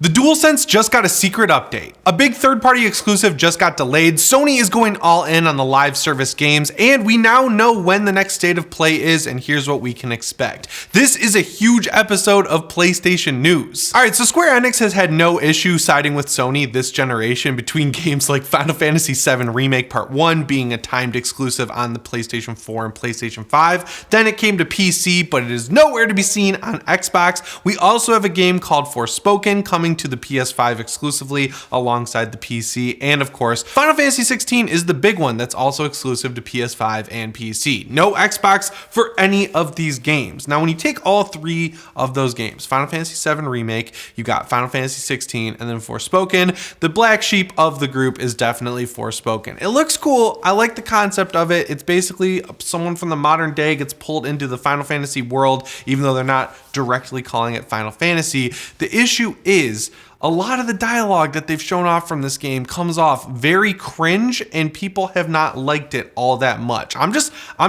The DualSense just got a secret update. A big third-party exclusive just got delayed. Sony is going all in on the live service games, and we now know when the next state of play is, and here's what we can expect. This is a huge episode of PlayStation news. All right, so Square Enix has had no issue siding with Sony this generation between games like Final Fantasy VII Remake Part 1 being a timed exclusive on the PlayStation 4 and PlayStation 5. Then it came to PC, but it is nowhere to be seen on Xbox. We also have a game called Forspoken coming to the PS5 exclusively alongside the PC, and of course Final Fantasy 16 is the big one that's also exclusive to PS5 and PC. No Xbox for any of these games. Now when you take all three of those games, Final Fantasy VII Remake, you got Final Fantasy 16, and then Forspoken, the black sheep of the group is definitely Forspoken. It looks cool, I like the concept of it. It's basically someone from the modern day gets pulled into the Final Fantasy world, even though they're not directly calling it Final Fantasy. The issue is a lot of the dialogue that they've shown off from this game comes off very cringe, and people have not liked it all that much. I'm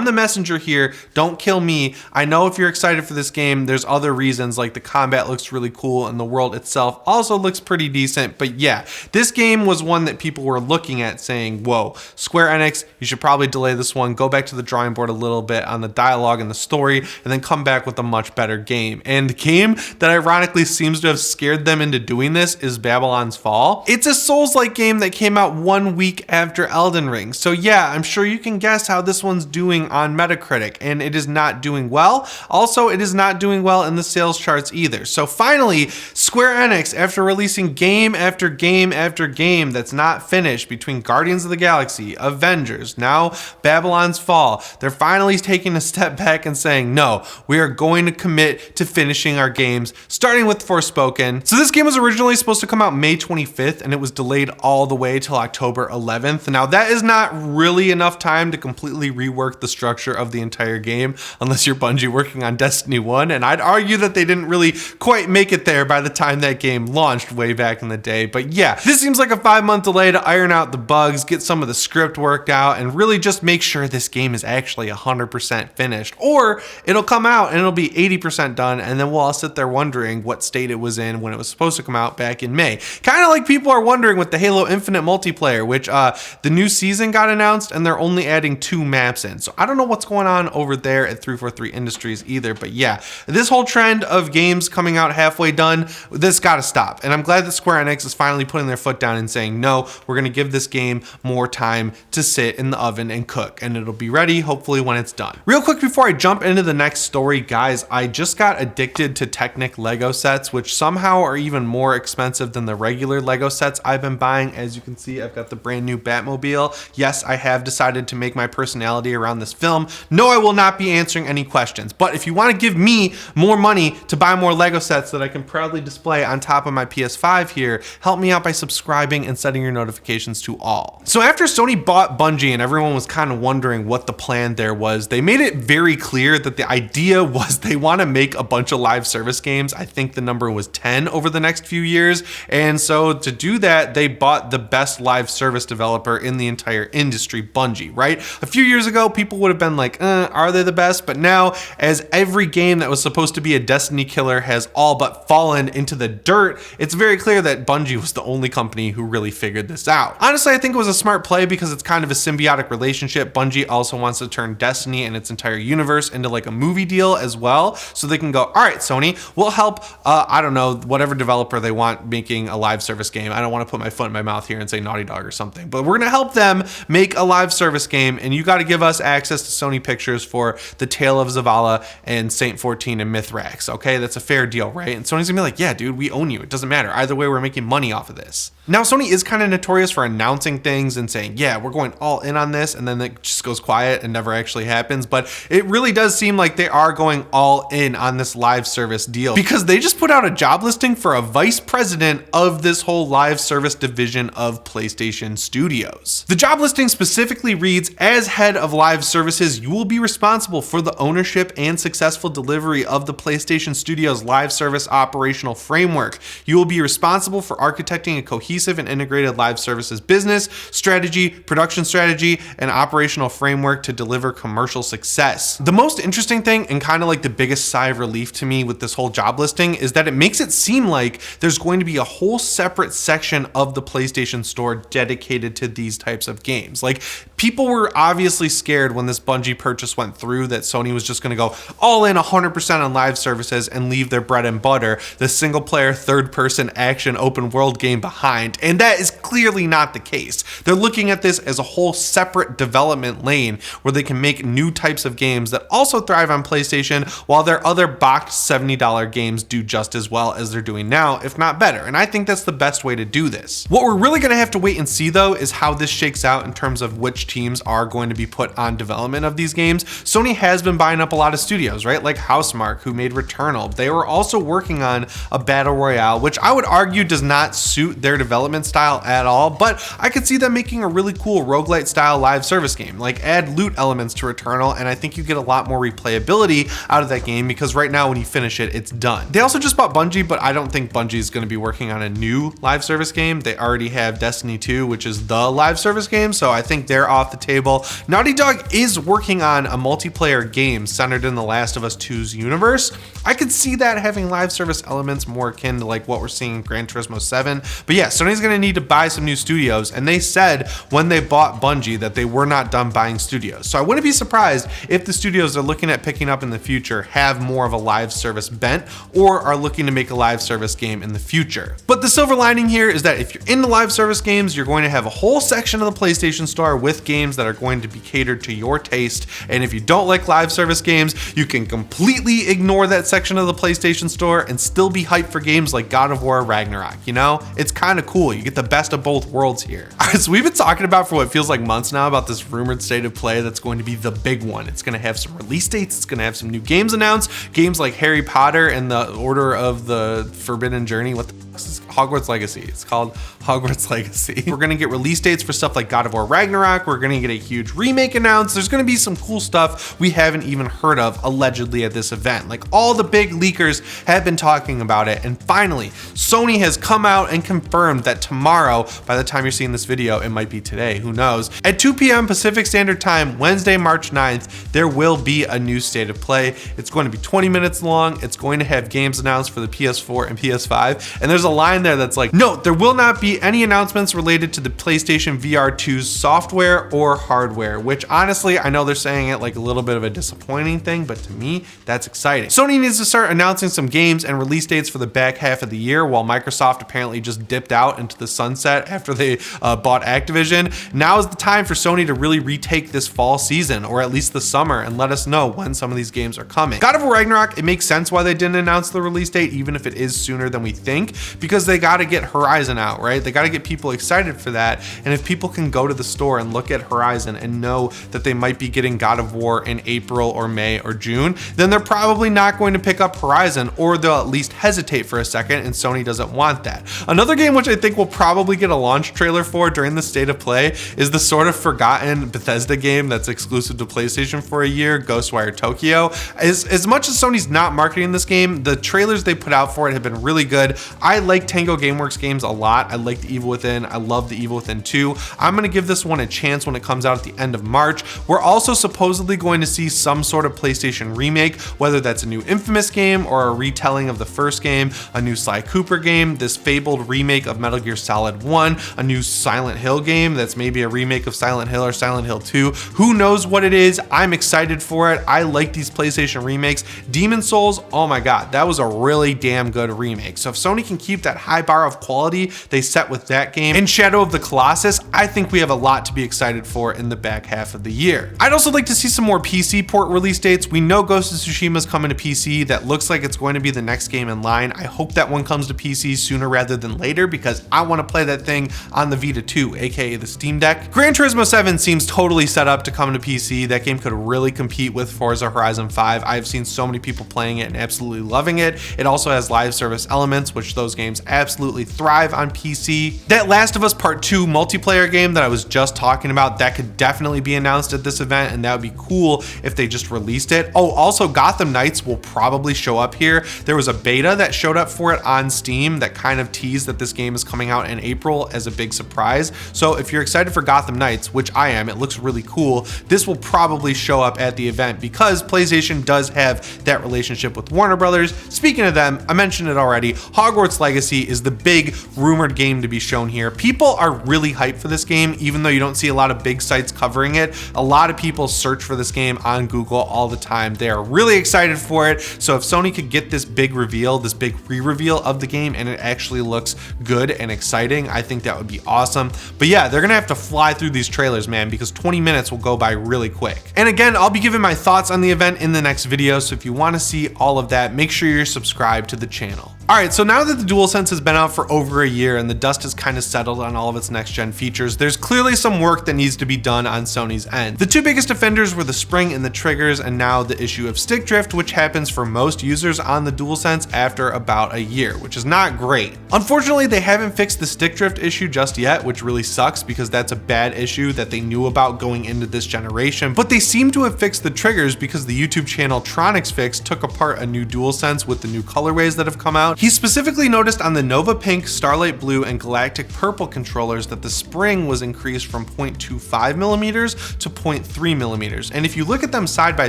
the messenger here. Don't kill me. I know if you're excited for this game, there's other reasons, like the combat looks really cool and the world itself also looks pretty decent. But yeah, this game was one that people were looking at saying, whoa, Square Enix, you should probably delay this one, go back to the drawing board a little bit on the dialogue and the story, and then come back with a much better game. And the game that ironically seems to have scared them into doing this is Babylon's Fall. It's a Souls-like game that came out 1 week after Elden Ring. So yeah, I'm sure you can guess how this one's doing on Metacritic, and it is not doing well. Also, it is not doing well in the sales charts either. So finally, Square Enix, after releasing game after game after game that's not finished between Guardians of the Galaxy, Avengers, now Babylon's Fall, they're finally taking a step back and saying, no, we are going to commit to finishing our games, starting with Forspoken. So this game was originally supposed to come out May 25th, and it was delayed all the way till October 11th. Now that is not really enough time to completely rework the structure of the entire game, unless you're Bungie working on Destiny 1, and I'd argue that they didn't really quite make it there by the time that game launched way back in the day. But yeah, this seems like a 5-month delay to iron out the bugs, get some of the script worked out, and really just make sure this game is actually 100% finished. Or it'll come out and it'll be 80% done, and then we'll all sit there wondering what state it was in when it was supposed to come out back in May. Kind of like people are wondering with the Halo Infinite multiplayer, which the new season got announced and they're only adding 2 maps in. So I don't know what's going on over there at 343 Industries either, but yeah, this whole trend of games coming out halfway done, this gotta stop. And I'm glad that Square Enix is finally putting their foot down and saying, no, we're gonna give this game more time to sit in the oven and cook, and it'll be ready hopefully when it's done. Real quick before I jump into the next story, guys, I just got addicted to Technic Lego sets, which somehow are even more expensive than the regular Lego sets I've been buying. As you can see, I've got the brand new Batmobile. Yes, I have decided to make my personality around this film. No, I will not be answering any questions, but if you want to give me more money to buy more Lego sets that I can proudly display on top of my PS5 here, help me out by subscribing and setting your notifications to all. So after Sony bought Bungie and everyone was kind of wondering what the plan there was, they made it very clear that the idea was they want to make a bunch of live service games. I think the number was 10 over the next few years. And so to do that, they bought the best live service developer in the entire industry, Bungie, right? A few years ago, people would have been like, are they the best? But now, as every game that was supposed to be a Destiny killer has all but fallen into the dirt, it's very clear that Bungie was the only company who really figured this out. Honestly, I think it was a smart play because it's kind of a symbiotic relationship. Bungie also wants to turn Destiny and its entire universe into like a movie deal as well. So they can go, all right, Sony, we'll help, I don't know, whatever developer they want making a live service game. I don't want to put my foot in my mouth here and say Naughty Dog or something, but we're going to help them make a live service game, and you got to give us access to Sony Pictures for The Tale of Zavala and Saint 14 and Mithrax. Okay, that's a fair deal, right? And Sony's gonna be like, yeah, dude, we own you. It doesn't matter. Either way, we're making money off of this. Now, Sony is kind of notorious for announcing things and saying, yeah, we're going all in on this, and then it just goes quiet and never actually happens. But it really does seem like they are going all in on this live service deal, because they just put out a job listing for a vice president of this whole live service division of PlayStation Studios. The job listing specifically reads, as head of live services, you will be responsible for the ownership and successful delivery of the PlayStation Studios live service operational framework. You will be responsible for architecting a cohesive cohesive and integrated live services business, strategy, production strategy, and operational framework to deliver commercial success. The most interesting thing, and kind of like the biggest sigh of relief to me with this whole job listing, is that it makes it seem like there's going to be a whole separate section of the PlayStation Store dedicated to these types of games. Like, people were obviously scared when this Bungie purchase went through that Sony was just going to go all in 100% on live services and leave their bread and butter, the single player third-person action open world game, behind, and that is clearly not the case. They're looking at this as a whole separate development lane where they can make new types of games that also thrive on PlayStation, while their other boxed $70 games do just as well as they're doing now, if not better, and I think that's the best way to do this. What we're really going to have to wait and see though is how this shakes out in terms of which teams are going to be put on development of these games. Sony has been buying up a lot of studios, right? Like Housemarque, who made Returnal. They were also working on a battle royale, which I would argue does not suit their development style at all, but I could see them making a really cool roguelite style live service game. Like, add loot elements to Returnal, and I think you get a lot more replayability out of that game, because right now when you finish it, it's done. They also just bought Bungie, but I don't think Bungie is going to be working on a new live service game. They already have Destiny 2, which is the live service game, so I think they're off the table. Naughty Dog is working on a multiplayer game centered in The Last of Us 2's universe. I could see that having live service elements more akin to like what we're seeing in Gran Turismo 7. But yeah, Sony's going to need to buy some new studios, and they said when they bought Bungie that they were not done buying studios. So I wouldn't be surprised if the studios they're looking at picking up in the future have more of a live service bent, or are looking to make a live service game in the future. But the silver lining here is that if you're into live service games, you're going to have a whole section of the PlayStation Store with games that are going to be catered to your taste. And if you don't like live service games, you can completely ignore that section of the PlayStation Store and still be hyped for games like God of War Ragnarok. You know, it's kind of cool. You get the best of both worlds here. All right, so we've been talking about for what feels like months now about this rumored state of play that's going to be the big one. It's going to have some release dates. It's going to have some new games announced. Games like Harry Potter and the Order of the Forbidden Journey. What the fuck is Hogwarts Legacy? It's called Hogwarts Legacy. We're going to get release dates for stuff like God of War Ragnarok. We're going to get a huge remake announced. There's going to be some cool stuff we haven't even heard of allegedly at this event. Like, all the big leakers have been talking about it. And finally, Sony has come out and confirmed that tomorrow, by the time you're seeing this video, it might be today, who knows, at 2 p.m. Pacific Standard Time, Wednesday, March 9th, there will be a new state of play. It's going to be 20 minutes long. It's going to have games announced for the PS4 and PS5. And there's a line there that's like, note, there will not be any announcements related to the PlayStation VR 2's software or hardware, which honestly, I know they're saying it like a little bit of a disappointing thing, but to me, that's exciting. Sony needs to start announcing some games and release dates for the back half of the year, while Microsoft apparently just dipped out into the sunset after they bought Activision. Now is the time for Sony to really retake this fall season, or at least the summer, and let us know when some of these games are coming. God of War Ragnarok, it makes sense why they didn't announce the release date, even if it is sooner than we think, because they got to get Horizon out, right? They got to get people excited for that. And if people can go to the store and look at Horizon and know that they might be getting God of War in April or May or June, then they're probably not going to pick up Horizon, or they'll at least hesitate for a second, and Sony doesn't want that. Another game which I think we'll probably get a launch trailer for during the state of play is the sort of forgotten Bethesda game that's exclusive to PlayStation for a year, Ghostwire Tokyo. As much as Sony's not marketing this game, the trailers they put out for it have been really good. I like Tango Gameworks games a lot. I like The Evil Within. I love The Evil Within 2. I'm going to give this one a chance when it comes out at the end of March. We're also supposedly going to see some sort of PlayStation remake, whether that's a new Infamous game or a retelling of the first game, a new Sly Cooper game, this fabled remake of Metal Gear Solid 1, a new Silent Hill game that's maybe a remake of Silent Hill or Silent Hill 2. Who knows what it is? I'm excited for it. I like these PlayStation remakes. Demon's Souls, oh my god, that was a really damn good remake. So if Sony can keep that high bar of quality they set with that game, and Shadow of the Colossus, I think we have a lot to be excited for in the back half of the year. I'd also like to see some more PC port release dates. We know Ghost of Tsushima is coming to PC. That looks like it's going to be the next game in line. I hope that one comes to PC sooner rather than later, because I want to play that thing on the Vita 2, aka the Steam Deck. Gran Turismo 7 seems totally set up to come to PC. That game could really compete with Forza Horizon 5. I've seen so many people playing it and absolutely loving it. It also has live service elements, which those games absolutely thrive on PC. That Last of Us Part 2 multiplayer game that I was just talking about, that could definitely be announced at this event, and that would be cool if they just released it. Oh, also Gotham Knights will probably show up here. There was a beta that showed up for it on Steam that kind of teased that this game is coming out in April as a big surprise. So if you're excited for Gotham Knights, which I am, it looks really cool, this will probably show up at the event because PlayStation does have that relationship with Warner Brothers. Speaking of them, I mentioned it already, Hogwarts Legacy is the big rumored game to be shown here. People are really hyped for this game, even though you don't see a lot of big sites covering it. A lot of people search for this game on Google all the time. They are really excited for it. So if Sony could get this big reveal, this big re-reveal of the game, and it actually looks good and exciting, I think that would be awesome. But yeah, they're gonna have to fly through these trailers, man, because 20 minutes will go by really quick. And again, I'll be giving my thoughts on the event in the next video, so if you want to see all of that, make sure you're subscribed to the channel. Alright, so now that the DualSense has been out for over a year and the dust has kind of settled on all of its next-gen features, there's clearly some work that needs to be done on Sony's end. The two biggest offenders were the spring and the triggers, and now the issue of stick drift, which happens for most users on the DualSense after about a year, which is not great. Unfortunately, they haven't fixed the stick drift issue just yet, which really sucks because that's a bad issue that they knew about going into this generation, but they seem to have fixed the triggers because the YouTube channel Tronics Fix took apart a new DualSense with the new colorways that have come out. He specifically noticed on the Nova Pink, Starlight Blue, and Galactic Purple controllers that the spring was increased from 0.25 millimeters to 0.3 millimeters. And if you look at them side by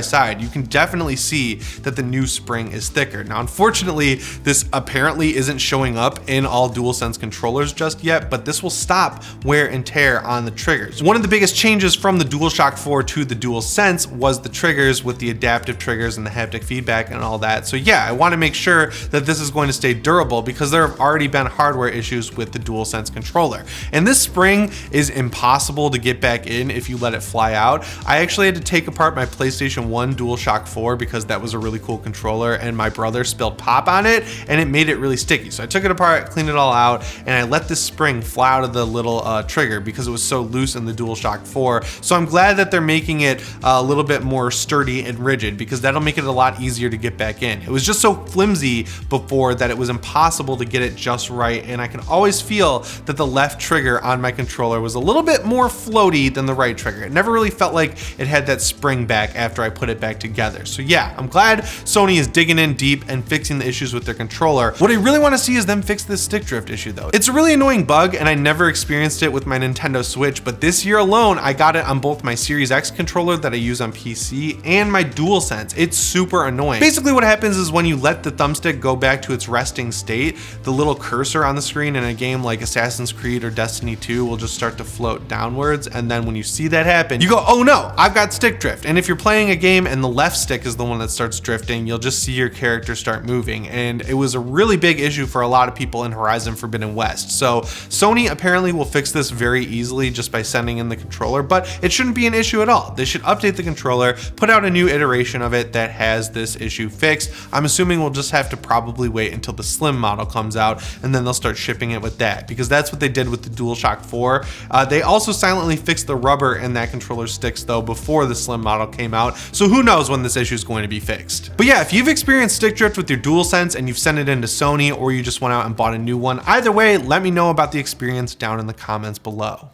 side, you can definitely see that the new spring is thicker. Now, unfortunately, this apparently isn't showing up in all DualSense controllers just yet, but this will stop wear and tear on the triggers. One of the biggest changes from the DualShock 4 to the DualSense was the triggers with the adaptive triggers and the haptic feedback and all that. So yeah, I want to make sure that this is going to stay durable because there have already been hardware issues with the DualSense controller. And this spring is impossible to get back in if you let it fly out. I actually had to take apart my PlayStation 1 DualShock 4 because that was a really cool controller and my brother spilled pop on it and it made it really sticky. So I took it apart, cleaned it all out, and I let this spring fly out of the little trigger because it was so loose in the DualShock 4. So I'm glad that they're making it a little bit more sturdy and rigid because that'll make it a lot easier to get back in. It was just so flimsy before that it was impossible to get it just right, and I can always feel that the left trigger on my controller was a little bit more floaty than the right trigger. It never really felt like it had that spring back after I put it back together. So yeah, I'm glad Sony is digging in deep and fixing the issues with their controller. What I really want to see is them fix this stick drift issue though. It's a really annoying bug and I never experienced it with my Nintendo Switch, but this year alone I got it on both my Series X controller that I use on PC and my DualSense. It's super annoying. Basically what happens is when you let the thumbstick go back to its resting state, the little cursor on the screen in a game like Assassin's Creed or Destiny 2 will just start to float downwards, and then when you see that happen, you go, oh no, I've got stick drift. And if you're playing a game and the left stick is the one that starts drifting, you'll just see your character start moving. And it was a really big issue for a lot of people in Horizon Forbidden West. So Sony apparently will fix this very easily just by sending in the controller, but it shouldn't be an issue at all. They should update the controller, put out a new iteration of it that has this issue fixed. I'm assuming we'll just have to probably wait until the slim model comes out and then they'll start shipping it with that, because that's what they did with the DualShock 4. They also silently fixed the rubber in that controller sticks though before the slim model came out, so who knows when this issue is going to be fixed. But yeah, if you've experienced stick drift with your DualSense and you've sent it into Sony, or you just went out and bought a new one, either way, let me know about the experience down in the comments below.